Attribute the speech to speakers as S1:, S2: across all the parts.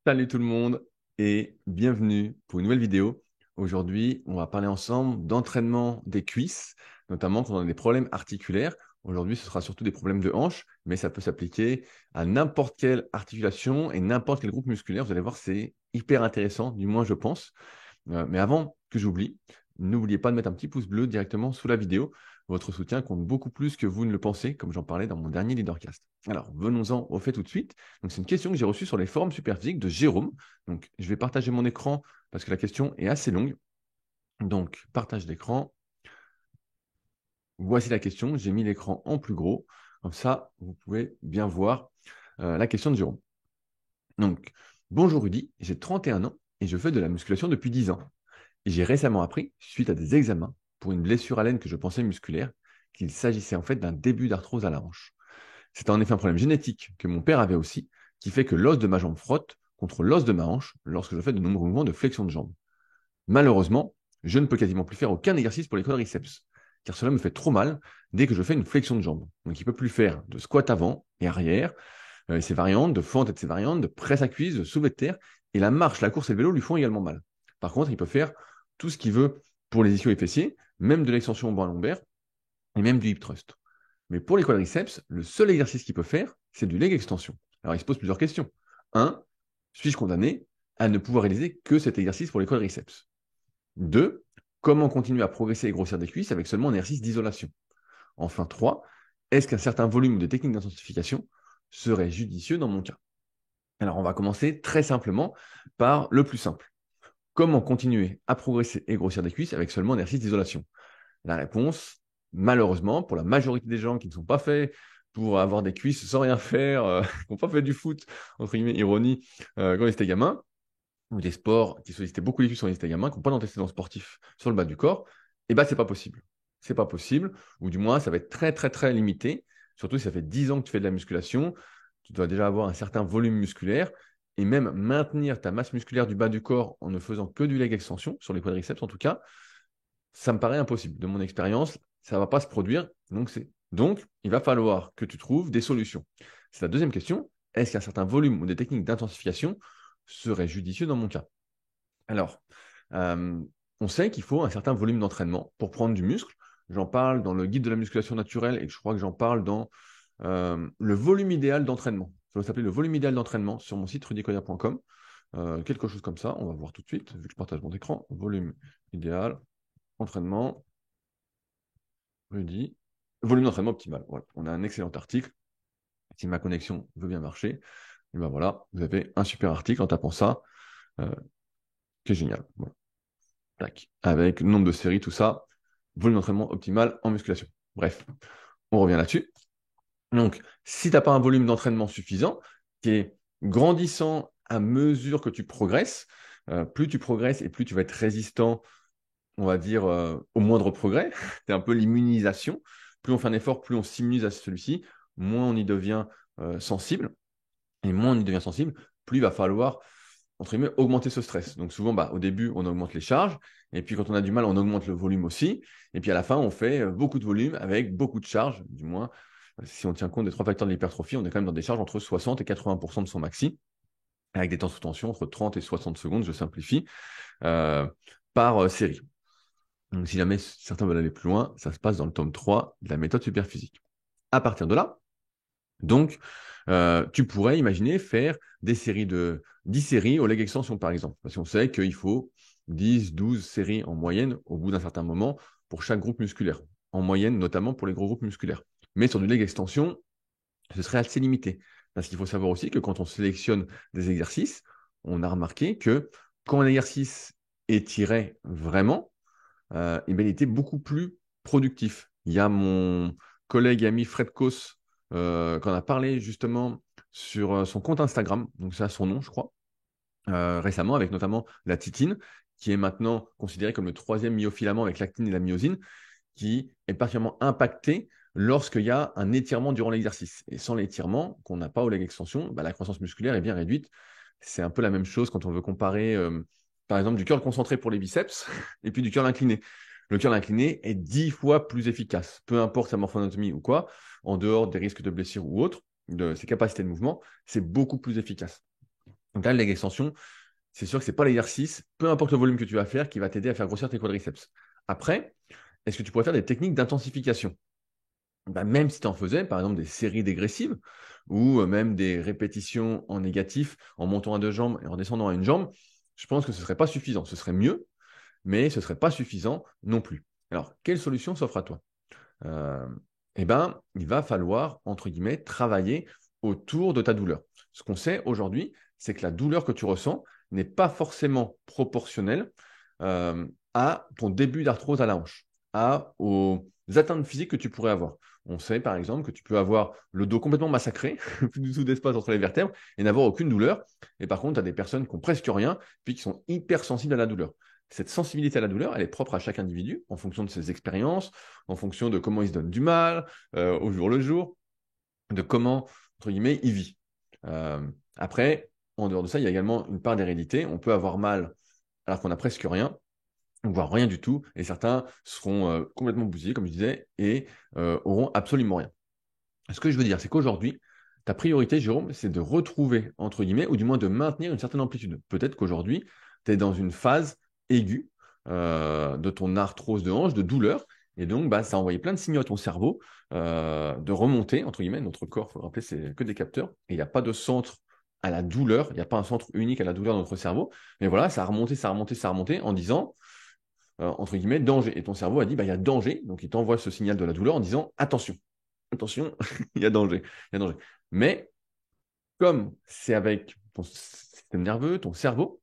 S1: Salut tout le monde et bienvenue pour une nouvelle vidéo. Aujourd'hui, on va parler ensemble d'entraînement des cuisses, notamment quand on a des problèmes articulaires. Aujourd'hui, ce sera surtout des problèmes de hanche, mais ça peut s'appliquer à n'importe quelle articulation et n'importe quel groupe musculaire. Vous allez voir, c'est hyper intéressant, du moins je pense. Mais avant que j'oublie, n'oubliez pas de mettre un petit pouce bleu directement sous la vidéo. Votre soutien compte beaucoup plus que vous ne le pensez, comme j'en parlais dans mon dernier Leadercast. Alors, venons-en au fait tout de suite. Donc, c'est une question que j'ai reçue sur les forums Superphysique de Jérôme. Donc, je vais partager mon écran parce que la question est assez longue. Donc, partage d'écran. Voici la question. J'ai mis l'écran en plus gros. Comme ça, vous pouvez bien voir la question de Jérôme. Donc, bonjour Rudy, j'ai 31 ans et je fais de la musculation depuis 10 ans. Et j'ai récemment appris, suite à des examens, pour une blessure à l'aine que je pensais musculaire, qu'il s'agissait en fait d'un début d'arthrose à la hanche. C'est en effet un problème génétique que mon père avait aussi, qui fait que l'os de ma jambe frotte contre l'os de ma hanche lorsque je fais de nombreux mouvements de flexion de jambe. Malheureusement, je ne peux quasiment plus faire aucun exercice pour les quadriceps, car cela me fait trop mal dès que je fais une flexion de jambe. Donc il ne peut plus faire de squat avant et arrière, et ses variantes, de fente et de ses variantes, de presse à cuisse, de soulevé de terre, et la marche, la course et le vélo lui font également mal. Par contre, il peut faire tout ce qu'il veut pour les ischios et fessiers, même de l'extension au bras lombaire, et même du hip thrust. Mais pour les quadriceps, le seul exercice qu'il peut faire, c'est du leg extension. Alors il se pose plusieurs questions. 1. Suis-je condamné à ne pouvoir réaliser que cet exercice pour les quadriceps? 2. Comment continuer à progresser et grossir des cuisses avec seulement un exercice d'isolation? Enfin 3. Est-ce qu'un certain volume ou des techniques d'intensification serait judicieux dans mon cas? Alors on va commencer très simplement par le plus simple. Comment continuer à progresser et grossir des cuisses avec seulement un exercice d'isolation? La réponse, malheureusement, pour la majorité des gens qui ne sont pas faits pour avoir des cuisses sans rien faire, qui n'ont pas fait du foot, entre guillemets, ironie, quand ils étaient gamins, ou des sports qui sollicitaient beaucoup les cuisses quand ils étaient gamins, qui n'ont pas d'antécédents sportifs sur le bas du corps, eh ben, c'est pas possible. C'est pas possible, ou du moins, ça va être très, très, très limité. Surtout si ça fait 10 ans que tu fais de la musculation, tu dois déjà avoir un certain volume musculaire, et même maintenir ta masse musculaire du bas du corps en ne faisant que du leg extension, sur les quadriceps en tout cas, ça me paraît impossible. De mon expérience, ça ne va pas se produire. Donc, il va falloir que tu trouves des solutions. C'est la deuxième question. Est-ce qu'un certain volume ou des techniques d'intensification seraient judicieux dans mon cas? Alors, euh, on sait qu'il faut un certain volume d'entraînement pour prendre du muscle. J'en parle dans le guide de la musculation naturelle et je crois que j'en parle dans le volume idéal d'entraînement. Ça va s'appeler le volume idéal d'entraînement sur mon site rudicoya.com. Quelque chose comme ça, on va voir tout de suite, vu que je partage mon écran. Volume idéal, entraînement, Rudy. Volume d'entraînement optimal. Voilà. On a un excellent article. Si ma connexion veut bien marcher, et ben voilà, vous avez un super article en tapant ça, euh, qui est génial. Voilà. Tac. Avec nombre de séries, tout ça. Volume d'entraînement optimal en musculation. Bref, on revient là-dessus. Donc, si tu n'as pas un volume d'entraînement suffisant, qui est grandissant à mesure que tu progresses, plus tu progresses et plus tu vas être résistant, on va dire, au moindre progrès. C'est un peu l'immunisation. Plus on fait un effort, plus on s'immunise à celui-ci, moins on y devient sensible. Et moins on y devient sensible, plus il va falloir, entre guillemets, augmenter ce stress. Donc souvent, au début, on augmente les charges, et puis quand on a du mal, on augmente le volume aussi, et puis à la fin, on fait beaucoup de volume avec beaucoup de charges, du moins, si on tient compte des trois facteurs de l'hypertrophie, on est quand même dans des charges entre 60 et 80% de son maxi, avec des temps sous tension entre 30 et 60 secondes, je simplifie, euh, par série. Donc si jamais certains veulent aller plus loin, ça se passe dans le tome 3 de la méthode superphysique. À partir de là, donc, tu pourrais imaginer faire des séries de 10 séries au leg extension, par exemple. Parce qu'on sait qu'il faut 10, 12 séries en moyenne au bout d'un certain moment pour chaque groupe musculaire. En moyenne, notamment pour les gros groupes musculaires. Mais sur du leg extension, ce serait assez limité. Parce qu'il faut savoir aussi que quand on sélectionne des exercices, on a remarqué que quand un exercice est tiré vraiment, il était beaucoup plus productif. Il y a mon collègue et ami Fred Kos qui en a parlé justement sur son compte Instagram, donc c'est à son nom, je crois, récemment, avec notamment la titine, qui est maintenant considérée comme le troisième myofilament avec l'actine et la myosine, qui est particulièrement impacté lorsqu'il y a un étirement durant l'exercice. Et sans l'étirement, qu'on n'a pas au leg extension, la croissance musculaire est bien réduite. C'est un peu la même chose quand on veut comparer, par exemple, du curl concentré pour les biceps et puis du curl incliné. Le curl incliné est 10 fois plus efficace, peu importe sa morphoanatomie ou quoi, en dehors des risques de blessure ou autres, de ses capacités de mouvement, c'est beaucoup plus efficace. Donc là, le leg extension, c'est sûr que ce n'est pas l'exercice, peu importe le volume que tu vas faire, qui va t'aider à faire grossir tes quadriceps. Après, est-ce que tu pourrais faire des techniques d'intensification? Bah, même si tu en faisais, par exemple, des séries dégressives ou même des répétitions en négatif, en montant à deux jambes et en descendant à une jambe, je pense que ce ne serait pas suffisant. Ce serait mieux, mais ce ne serait pas suffisant non plus. Alors, quelle solution s'offre à toi? Euh, Eh ben, il va falloir, entre guillemets, travailler autour de ta douleur. Ce qu'on sait aujourd'hui, c'est que la douleur que tu ressens n'est pas forcément proportionnelle à ton début d'arthrose à la hanche, aux atteintes physiques que tu pourrais avoir. On sait par exemple que tu peux avoir le dos complètement massacré, plus du tout d'espace entre les vertèbres, et n'avoir aucune douleur. Et par contre, tu as des personnes qui ont presque rien, puis qui sont hyper sensibles à la douleur. Cette sensibilité à la douleur, elle est propre à chaque individu en fonction de ses expériences, en fonction de comment il se donne du mal au jour le jour, de comment, entre guillemets, il vit. Après, en dehors de ça, il y a également une part d'hérédité. On peut avoir mal alors qu'on n'a presque rien, voire rien du tout, et certains seront complètement bousillés, comme je disais, et auront absolument rien. Ce que je veux dire, c'est qu'aujourd'hui, ta priorité, Jérôme, c'est de retrouver, entre guillemets, ou du moins de maintenir une certaine amplitude. Peut-être qu'aujourd'hui, tu es dans une phase aiguë de ton arthrose de hanche, de douleur, et donc bah, ça a envoyé plein de signaux à ton cerveau de remonter, entre guillemets. Notre corps, il faut le rappeler, c'est que des capteurs, et il n'y a pas de centre à la douleur, il n'y a pas un centre unique à la douleur dans notre cerveau, mais voilà, ça a remonté, ça a remonté, ça a remonté en disant, entre guillemets, danger. Et ton cerveau a dit, bah, il y a danger, donc il t'envoie ce signal de la douleur en disant, attention, attention, il y a danger, il y a danger. Mais comme c'est avec ton système nerveux, ton cerveau,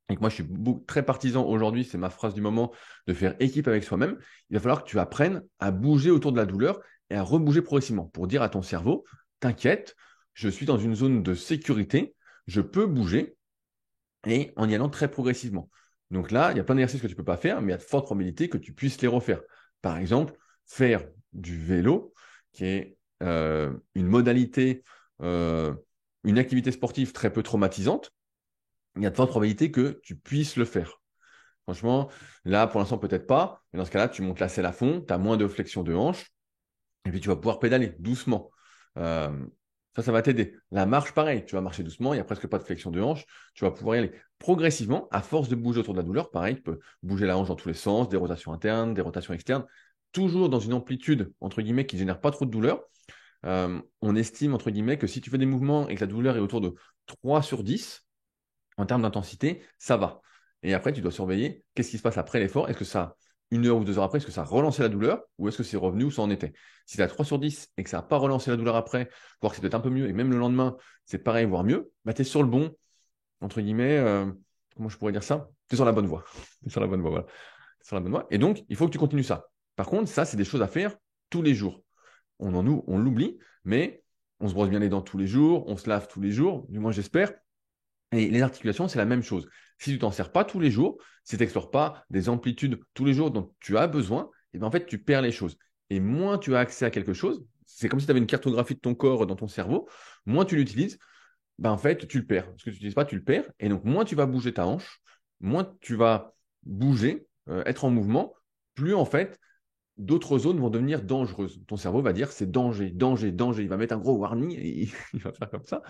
S1: et que moi je suis très partisan aujourd'hui, c'est ma phrase du moment, de faire équipe avec soi-même, il va falloir que tu apprennes à bouger autour de la douleur et à rebouger progressivement pour dire à ton cerveau, t'inquiète, je suis dans une zone de sécurité, je peux bouger et en y allant très progressivement. Donc là, il y a plein d'exercices que tu ne peux pas faire, mais il y a de fortes probabilités que tu puisses les refaire. Par exemple, faire du vélo, qui est une modalité, euh, une activité sportive très peu traumatisante, il y a de fortes probabilités que tu puisses le faire. Franchement, là, pour l'instant, peut-être pas, mais dans ce cas-là, tu montes la selle à fond, tu as moins de flexion de hanche, et puis tu vas pouvoir pédaler doucement. Euh, ça va t'aider. La marche, pareil, tu vas marcher doucement, il n'y a presque pas de flexion de hanche, tu vas pouvoir y aller progressivement, à force de bouger autour de la douleur, pareil, tu peux bouger la hanche dans tous les sens, des rotations internes, des rotations externes, toujours dans une amplitude, entre guillemets, qui ne génère pas trop de douleur. On estime, entre guillemets, que si tu fais des mouvements et que la douleur est autour de 3 sur 10, en termes d'intensité, ça va. Et après, tu dois surveiller qu'est-ce qui se passe après l'effort. Est-ce que ça, une heure ou 2 heures après, est-ce que ça a relancé la douleur ou est-ce que c'est revenu où ça en était? Si tu as 3 sur 10 et que ça n'a pas relancé la douleur après, voire que c'est peut-être un peu mieux et même le lendemain, c'est pareil, voire mieux, bah, tu es sur le bon, entre guillemets, comment je pourrais dire ça? Tu es sur la bonne voie. Tu es sur la bonne voie, voilà. T'es sur la bonne voie. Et donc, il faut que tu continues ça. Par contre, ça, c'est des choses à faire tous les jours. On l'oublie, mais on se brosse bien les dents tous les jours, on se lave tous les jours, du moins j'espère. Et les articulations, c'est la même chose. Si tu t'en sers pas tous les jours, si tu n'explores pas des amplitudes tous les jours dont tu as besoin, et bien en fait, tu perds les choses. Et moins tu as accès à quelque chose, c'est comme si tu avais une cartographie de ton corps dans ton cerveau, moins tu l'utilises, ben en fait, tu le perds. Ce que tu n'utilises pas, tu le perds. Et donc, moins tu vas bouger ta hanche, moins tu vas bouger, être en mouvement, plus en fait, d'autres zones vont devenir dangereuses. Ton cerveau va dire c'est danger, danger, danger. Il va mettre un gros warning et il va faire comme ça.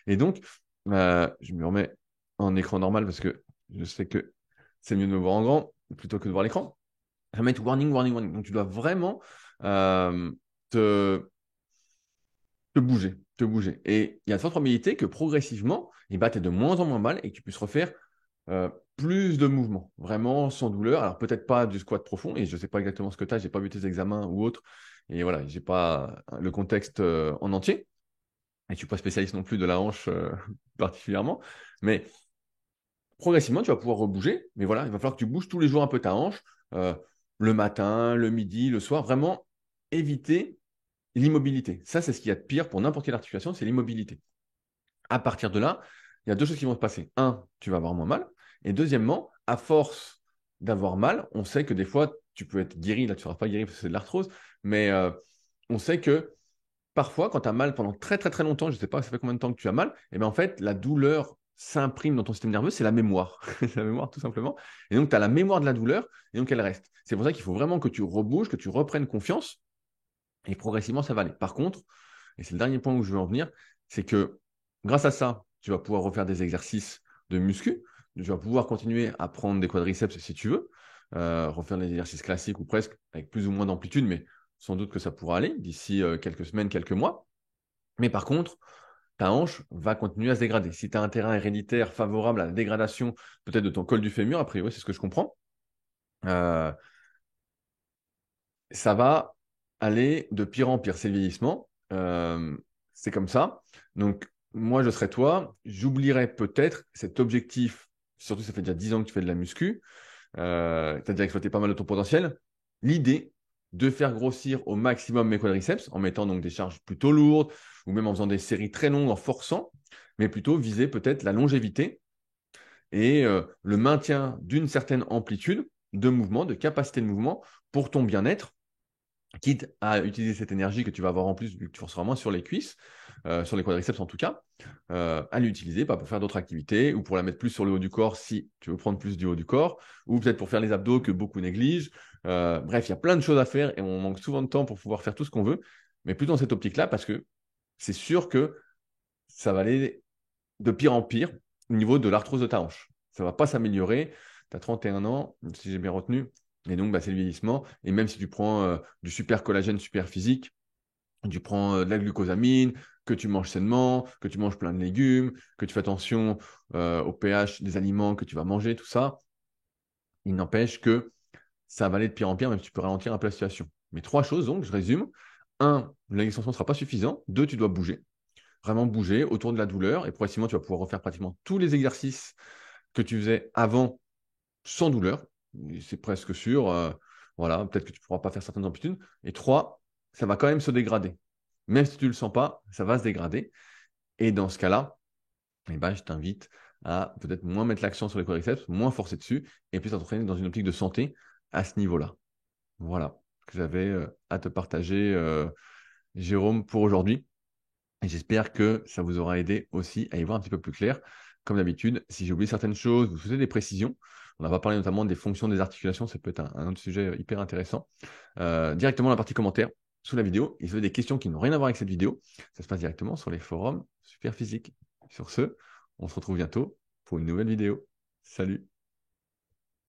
S1: Et donc, je me remets en écran normal parce que je sais que c'est mieux de me voir en grand plutôt que de voir l'écran. Je vais mettre warning, warning, warning. Donc, tu dois vraiment euh, te, te bouger, te bouger. Et il y a de fortes probabilités que progressivement, tu aies de moins en moins mal et que tu puisses refaire euh, plus de mouvements, vraiment sans douleur. Alors peut-être pas du squat profond, et je ne sais pas exactement ce que tu as, je n'ai pas vu tes examens ou autres, et voilà, je n'ai pas le contexte en entier, et je ne suis pas spécialiste non plus de la hanche particulièrement, mais progressivement, tu vas pouvoir rebouger, mais voilà, il va falloir que tu bouges tous les jours un peu ta hanche, euh, le matin, le midi, le soir, vraiment éviter l'immobilité. Ça, c'est ce qu'il y a de pire pour n'importe quelle articulation, c'est l'immobilité. À partir de là, il y a deux choses qui vont se passer. Un, tu vas avoir moins mal. Et deuxièmement, à force d'avoir mal, on sait que des fois, tu peux être guéri. Là, tu ne seras pas guéri parce que c'est de l'arthrose. Mais on sait que parfois, quand tu as mal pendant très, très, très longtemps, je ne sais pas, ça fait combien de temps que tu as mal, et bien en fait, la douleur s'imprime dans ton système nerveux, c'est la mémoire. C'est la mémoire, tout simplement. Et donc, tu as la mémoire de la douleur, et donc elle reste. C'est pour ça qu'il faut vraiment que tu rebouges, que tu reprennes confiance, et progressivement, ça va aller. Par contre, et c'est le dernier point où je veux en venir, c'est que grâce à ça, tu vas pouvoir refaire des exercices de muscu. Tu vas pouvoir continuer à prendre des quadriceps si tu veux, refaire des exercices classiques ou presque avec plus ou moins d'amplitude, mais sans doute que ça pourra aller d'ici quelques semaines, quelques mois. Mais par contre, ta hanche va continuer à se dégrader. Si tu as un terrain héréditaire favorable à la dégradation peut-être de ton col du fémur, a priori, c'est ce que je comprends, euh, ça va aller de pire en pire. C'est le vieillissement. C'est comme ça. Donc, moi, je serais toi. J'oublierais peut-être cet objectif, surtout ça fait déjà 10 ans que tu fais de la muscu, tu as déjà exploité pas mal de ton potentiel. L'idée de faire grossir au maximum mes quadriceps en mettant donc des charges plutôt lourdes ou même en faisant des séries très longues, en forçant, mais plutôt viser peut-être la longévité et le maintien d'une certaine amplitude de mouvement, de capacité de mouvement pour ton bien-être, quitte à utiliser cette énergie que tu vas avoir en plus, vu que tu forceras moins sur les cuisses, sur les quadriceps en tout cas, à l'utiliser pour faire d'autres activités ou pour la mettre plus sur le haut du corps si tu veux prendre plus du haut du corps, ou peut-être pour faire les abdos que beaucoup négligent. Bref, il y a plein de choses à faire et on manque souvent de temps pour pouvoir faire tout ce qu'on veut, mais plutôt dans cette optique-là parce que c'est sûr que ça va aller de pire en pire au niveau de l'arthrose de ta hanche. Ça ne va pas s'améliorer. Tu as 31 ans, si j'ai bien retenu. Et donc, c'est le vieillissement. Et même si tu prends du super collagène, super physique, tu prends de la glucosamine, que tu manges sainement, que tu manges plein de légumes, que tu fais attention au pH des aliments que tu vas manger, tout ça, il n'empêche que ça va aller de pire en pire, même si tu peux ralentir un peu la situation. Mais trois choses, donc, je résume. Un, l'extension ne sera pas suffisant. Deux, tu dois bouger. Vraiment bouger autour de la douleur. Et progressivement, tu vas pouvoir refaire pratiquement tous les exercices que tu faisais avant sans douleur. C'est presque sûr. Voilà, peut-être que tu ne pourras pas faire certaines amplitudes. Et trois, ça va quand même se dégrader. Même si tu ne le sens pas, ça va se dégrader. Et dans ce cas-là, eh ben, je t'invite à peut-être moins mettre l'accent sur les quadriceps, moins forcer dessus, et puis à t'entraîner dans une optique de santé à ce niveau-là. Voilà ce que j'avais à te partager, Jérôme, pour aujourd'hui. Et j'espère que ça vous aura aidé aussi à y voir un petit peu plus clair. Comme d'habitude, si j'ai oublié certaines choses, vous souhaitez des précisions, on va parler notamment des fonctions des articulations, ça peut être un autre sujet hyper intéressant. Directement dans la partie commentaires sous la vidéo. Et si vous avez des questions qui n'ont rien à voir avec cette vidéo, ça se passe directement sur les forums Superphysique. Sur ce, on se retrouve bientôt pour une nouvelle vidéo. Salut!